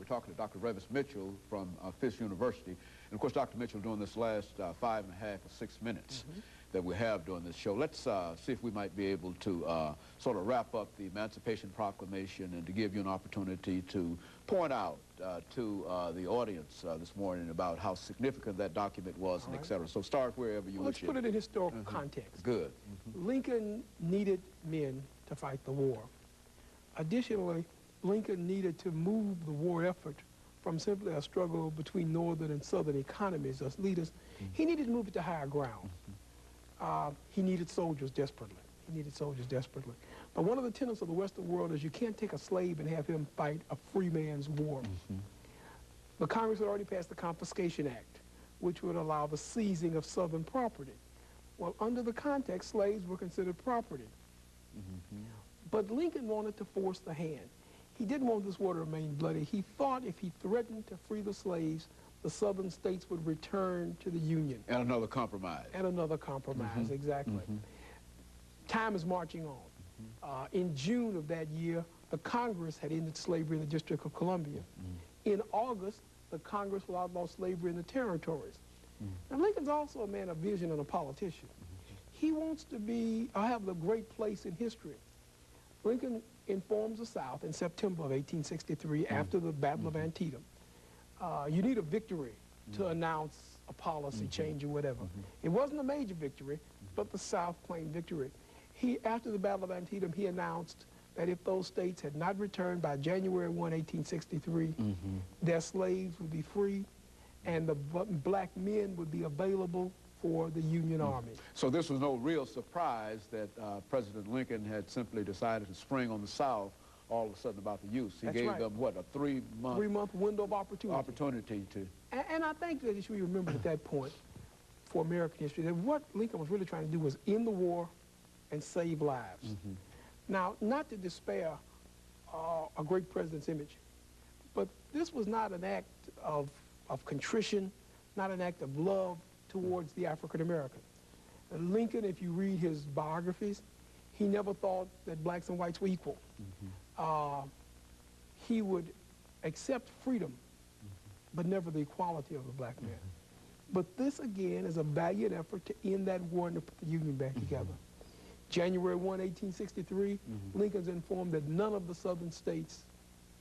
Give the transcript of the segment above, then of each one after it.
We're talking to Dr. Revis Mitchell from Fisk University. And of course, Dr. Mitchell, during this last 5.5 or 6 minutes that we have during this show, let's see if we might be able to sort of wrap up the Emancipation Proclamation and to give you an opportunity to point out to the audience this morning about how significant that document was, and et cetera. So start wherever you wish. Let's put it in historical context. Good. Lincoln needed men to fight the war. Additionally, Lincoln needed to move the war effort from simply a struggle between northern and southern economies as leaders. He needed to move it to higher ground. He needed soldiers desperately. He needed soldiers desperately. But one of the tenets of the Western world is you can't take a slave and have him fight a free man's war. The Congress had already passed the Confiscation Act, which would allow the seizing of southern property. Well, under the context, slaves were considered property. But Lincoln wanted to force the hand. He didn't want this war to remain bloody. He thought if he threatened to free the slaves, the southern states would return to the Union. And another compromise. And another compromise, exactly. Time is marching on. In June of that year, the Congress had ended slavery in the District of Columbia. In August, the Congress will outlaw slavery in the territories. Now, Lincoln's also a man of vision and a politician. He wants to be, have a great place in history. Lincoln informs the South in September of 1863, after the Battle of Antietam. You need a victory to announce a policy change or whatever. It wasn't a major victory, but the South claimed victory. After the Battle of Antietam, he announced that if those states had not returned by January 1, 1863, their slaves would be free and the black men would be available for the Union Army. So this was no real surprise that President Lincoln had simply decided to spring on the South all of a sudden about the use. He gave them, what, a three-month window of opportunity. And I think that it should be remembered at that point for American history that what Lincoln was really trying to do was end the war and save lives. Now, not to despair a great president's image, but this was not an act of contrition, not an act of love towards the African American. Lincoln, if you read his biographies, he never thought that blacks and whites were equal. He would accept freedom, but never the equality of the black man. But this, again, is a valiant effort to end that war and to put the Union back together. January 1, 1863, Lincoln's informed that none of the southern states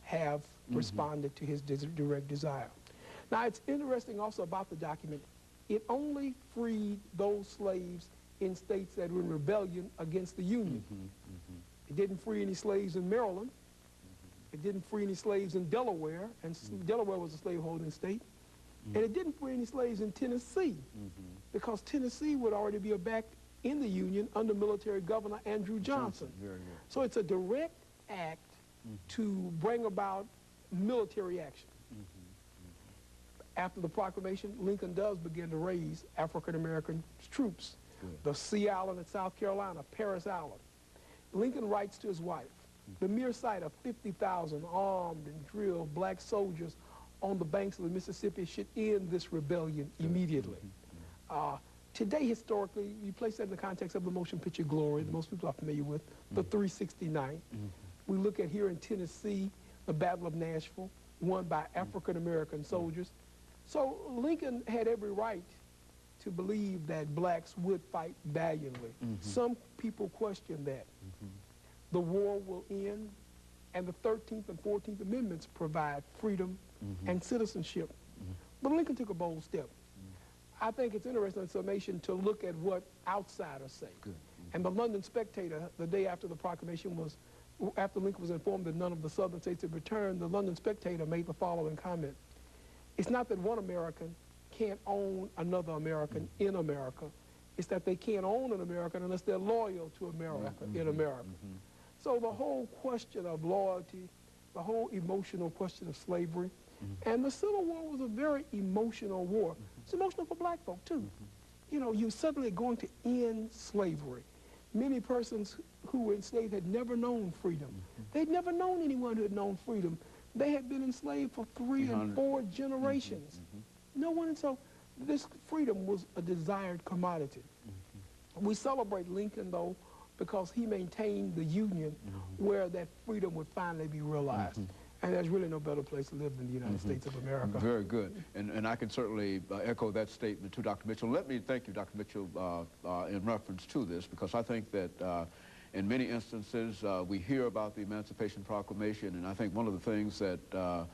have responded to his direct desire. Now, it's interesting also about the document, it only freed those slaves in states that were in rebellion against the Union. It didn't free any slaves in Maryland. It didn't free any slaves in Delaware, and Delaware was a slaveholding state. And it didn't free any slaves in Tennessee, because Tennessee would already be back in the Union under military governor Andrew Johnson. So it's a direct act to bring about military action. After the proclamation, Lincoln does begin to raise African-American troops. The Sea Island in South Carolina, Parris Island. Lincoln writes to his wife, the mere sight of 50,000 armed and drilled black soldiers on the banks of the Mississippi should end this rebellion immediately. Today, historically, you place that in the context of the motion picture Glory, that most people are familiar with, the 369th. We look at here in Tennessee, the Battle of Nashville, won by African-American soldiers. So Lincoln had every right to believe that blacks would fight valiantly. Some people question that. The war will end, and the 13th and 14th Amendments provide freedom and citizenship. But Lincoln took a bold step. I think it's interesting in summation to look at what outsiders say. And the London Spectator, the day after the proclamation was, after Lincoln was informed that none of the southern states had returned, the London Spectator made the following comment. It's not that one American can't own another American in America. It's that they can't own an American unless they're loyal to America in America. So the whole question of loyalty, the whole emotional question of slavery, and the Civil War was a very emotional war. It's emotional for black folk, too. You know, you're suddenly going to end slavery. Many persons who were enslaved had never known freedom. They'd never known anyone who had known freedom. They had been enslaved for 3 and 4 generations. No one, and so this freedom was a desired commodity. We celebrate Lincoln, though, because he maintained the Union where that freedom would finally be realized. And there's really no better place to live than the United States of America. Very good. And I can certainly echo that statement to Dr. Mitchell. Let me thank you, Dr. Mitchell, in reference to this, because I think that in many instances we hear about the Emancipation Proclamation, and I think one of the things that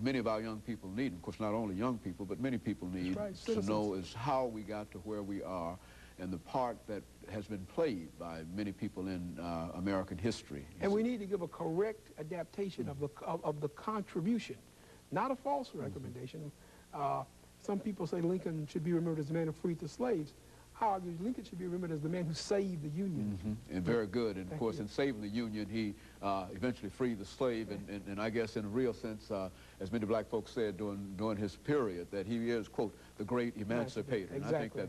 many of our young people need, of course not only young people, but many people need to know is how we got to where we are and the part that has been played by many people in American history. And we need to give a correct adaptation of the contribution, not a false recommendation. Some people say Lincoln should be remembered as the man who freed the slaves. I argue Lincoln should be remembered as the man who saved the Union. And very good. And of course, in saving the Union, he eventually freed the slave. And I guess in a real sense, as many black folks said during his period, that he is, quote, the great emancipator. And I think that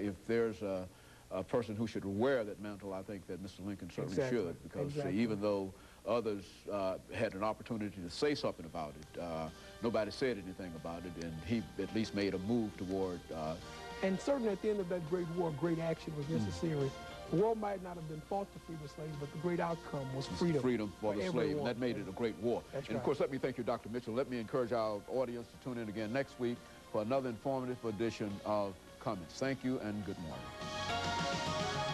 if there's a person who should wear that mantle, I think that Mr. Lincoln certainly should. Because even though others had an opportunity to say something about it, nobody said anything about it. And he at least made a move toward and certainly at the end of that great war, great action was necessary. The war might not have been fought to free the slaves, but the great outcome was freedom. Freedom for the slave, and that made it a great war. And of course, let me thank you, Dr. Mitchell. Let me encourage our audience to tune in again next week for another informative edition of Comments. Thank you and good morning.